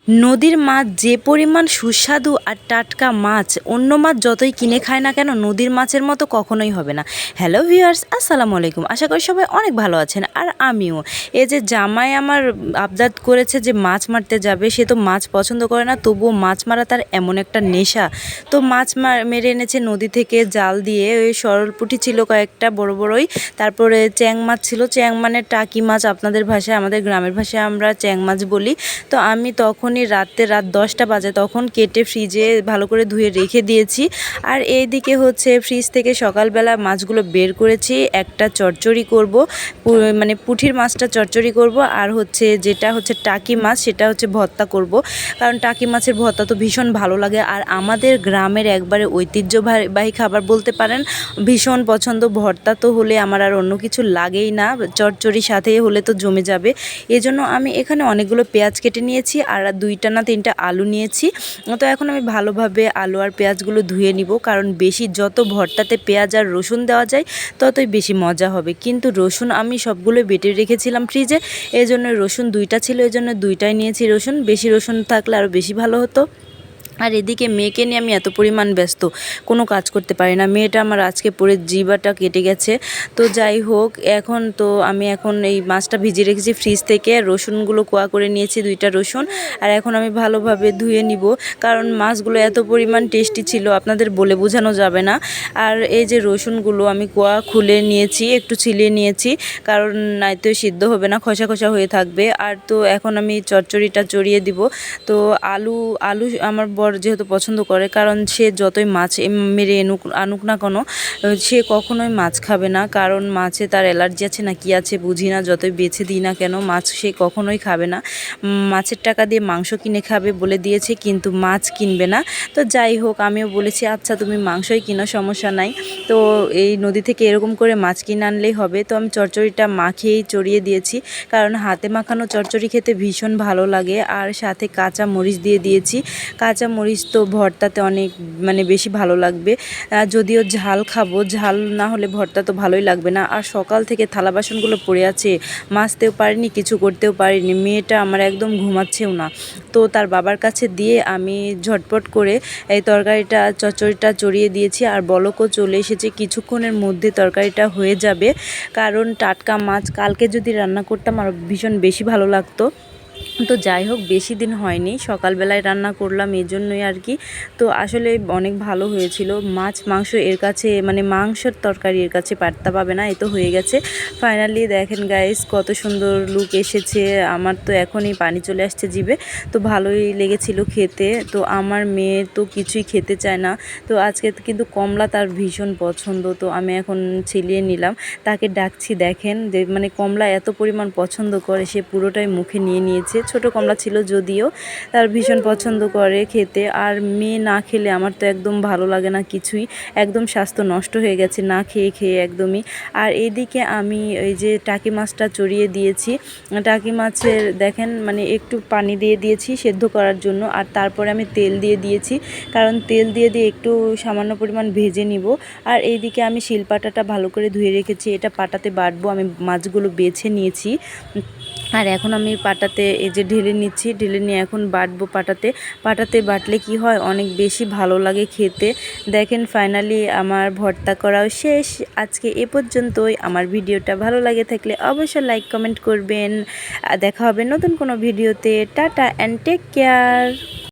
নদীর মাছ যে পরিমাণ সুস্বাদু আর টাটকা মাছ, অন্য মাছ যতই কিনে খায় না কেন নদীর মাছের মতো কখনোই হবে না। হ্যালো ভিউয়ার্স, আসসালামু আলাইকুম। আশা করি সবাই অনেক ভালো আছেন আর আমিও। এই যে জামাই আমার আবদার করেছে যে মাছ মারতে যাবে, সে তো মাছ পছন্দ করে না, তবুও মাছ মারা তার এমন একটা নেশা। তো মাছ মেরে এনেছে নদী থেকে জাল দিয়ে। ওই সরল পুঁটি ছিল কয়েকটা বড় বড়ই, তারপরে চ্যাং মাছ ছিল। চ্যাং মানে টাকি মাছ আপনাদের ভাষায়, আমাদের গ্রামের ভাষায় আমরা চ্যাং মাছ বলি। তো আমি তখনই রাত 10টা বাজে, তখন কেটে ফ্রিজে ভালো করে ধুয়ে রেখে দিয়েছি। আর এইদিকে হচ্ছে ফ্রিজ থেকে সকালবেলা মাছগুলো বের করেছি। একটা চচ্চড়ি করব, মানে পুঁটির মাছটা চচ্চড়ি করব, আর হচ্ছে যেটা হচ্ছে টাকি মাছ সেটা হচ্ছে ভর্তা করব। কারণ টাকি মাছের ভর্তা তো ভীষণ ভালো লাগে, আর আমাদের গ্রামের একবারে ঐতিহ্যবাহী খাবার বলতে পারেন। ভীষণ পছন্দ। ভর্তা তো হলে আমার আর অন্য কিছু লাগেই না, চচ্চড়ির সাথে হলে তো জমে যাবে। এজন্য আমি এখানে অনেকগুলো পেঁয়াজ কেটে নিয়েছি আর 2টা না 3টা আলু নিয়েছি। তো এখন আমি ভালোভাবে আলু আর পেঁয়াজগুলো ধুয়ে নিব, কারণ বেশি যত ভর্তাতে পেঁয়াজ আর রসুন দেওয়া যায় ততই বেশি মজা হবে। কিন্তু রসুন আমি সবগুলো বেটে রেখেছিলাম ফ্রিজে, এই জন্য রসুন 2টা ছিল, এই জন্য 2টাই নিয়েছি রসুন। বেশি রসুন থাকলে আরও বেশি ভালো হতো। আর এদিকে মেয়েকে নিয়ে আমি এত পরিমাণ ব্যস্ত, কোনো কাজ করতে পারি না। মেয়েটা আমার আজকে পরে জিবাটা কেটে গেছে। তো যাই হোক, আমি এই মাছটা ভিজিয়ে রেখেছি ফ্রিজ থেকে। রসুনগুলো কোয়া করে নিয়েছি, 2টা রসুন। আর এখন আমি ভালোভাবে ধুয়ে নিব, কারণ মাছগুলো এত পরিমাণ টেস্টি ছিল আপনাদের বলে বোঝানো যাবে না। আর এই যে রসুনগুলো আমি কোয়া খুলে নিয়েছি, একটু ছিলিয়ে নিয়েছি, কারণ নয়তো সিদ্ধ হবে না, খসা খসা হয়ে থাকবে। আর তো এখন আমি চচ্চড়িটা চড়িয়ে দিব। তো আলু আলু আমার বর যেহেতু পছন্দ করে, কারণ সে যতই মাছ মেরে আনুক না কেন, সে কখনোই মাছ খাবে না। কারণ মাছে তার অ্যালার্জি আছে না কি আছে বুঝি না, যতই বেছে দিই না কেন মাছ সে কখনোই খাবে না। মাছের টাকা দিয়ে মাংস কিনে খাবে বলে দিয়েছে, কিন্তু মাছ কিনবে না। তো যাই হোক, আমিও বলেছি আচ্ছা তুমি মাংসই কিনো, সমস্যা নাই। তো এই নদী থেকে এরকম করে মাছ কিনে আনলেই হবে। তো আমি চচ্চড়িটা মাখিয়েই চড়িয়ে দিয়েছি, কারণ হাতে মাখানো চচ্চড়ি খেতে ভীষণ ভালো লাগে। আর সাথে কাঁচা মরিচ দিয়ে দিয়েছি। কাঁচা মরিচ তো ভর্তাতে অনেক বেশি ভালো লাগবে। যদিও ঝাল খাবো, ঝাল না হলে ভর্তা তো ভালোই লাগবে না। আর সকাল থেকে থালা বাসনগুলো পড়ে আছে, মাজতেও পারিনি, কিছু করতেও পারিনি। মেয়েটা আমার একদম ঘুমাচ্ছেও না। তো তার বাবার কাছে দিয়ে আমি ঝটপট করে এই চচ্চড়িটা চড়িয়ে দিয়েছি। আর বলকও চলে এসেছে, কিছুক্ষণের মধ্যে তরকারিটা হয়ে যাবে। কারণ টাটকা মাছ কালকে যদি রান্না করতাম আর ভীষণ বেশি ভালো লাগতো। তো যাই হোক, বেশি দিন হয়নি, সকালবেলায় রান্না করলাম এই জন্যই আর কি। তো আসলে অনেক ভালো হয়েছিল। মাছ মাংস এর কাছে মাংসের তরকারি এর কাছে পাত্তা পাবে না। এই তো হয়ে গেছে ফাইনালি। দেখেন গাইস, কত সুন্দর লুক এসেছে। আমার তো এখনই পানি চলে আসছে জিভে। তো ভালোই লেগেছিল খেতে। তো আমার মেয়ে তো কিছুই খেতে চায় না। তো আজকে কিন্তু কমলা তার ভীষণ পছন্দ। তো আমি এখন ছিলিয়ে নিলাম, তাকে ডাকছি। দেখেন যে কমলা এত পরিমাণ পছন্দ করে, সে পুরোটাই মুখে নিয়ে নিয়েছে। ছোট কমলা ছিল যদিও, তার ভীষণ পছন্দ করে খেতে। আর মেয়ে না খেলে আমার তো একদম ভালো লাগে না কিছুই, একদম স্বাস্থ্য নষ্ট হয়ে গেছে না খেয়ে খেয়ে একদমই। আর এইদিকে আমি এই যে টাকি মাছটা চড়িয়ে দিয়েছি। টাকি মাছের দেখেন একটু পানি দিয়ে দিয়েছি সেদ্ধ করার জন্য, আর তারপরে আমি তেল দিয়ে দিয়েছি, কারণ তেল দিয়ে একটু সামান্য পরিমাণ ভেজে নিব। আর এইদিকে আমি শিলপাটাটা ভালো করে ধুয়ে রেখেছি, এটা পাটাতে বাটবো। আমি মাছগুলো বেছে নিয়েছি, আর এখন আমি পাটাতে এই যে ঢেলে নিচ্ছি, ঢেলে নিয়ে এখন বাটবো পাটাতে বাটলে কি হয়, অনেক বেশি ভালো লাগে খেতে। দেখেন ফাইনালি আমার ভর্তা করাও শেষ। আজকে এ পর্যন্তই। আমার ভিডিওটা ভালো লাগে থাকলে অবশ্যই লাইক কমেন্ট করবেন। দেখা হবে নতুন কোনো ভিডিওতে। Ta-ta and take care.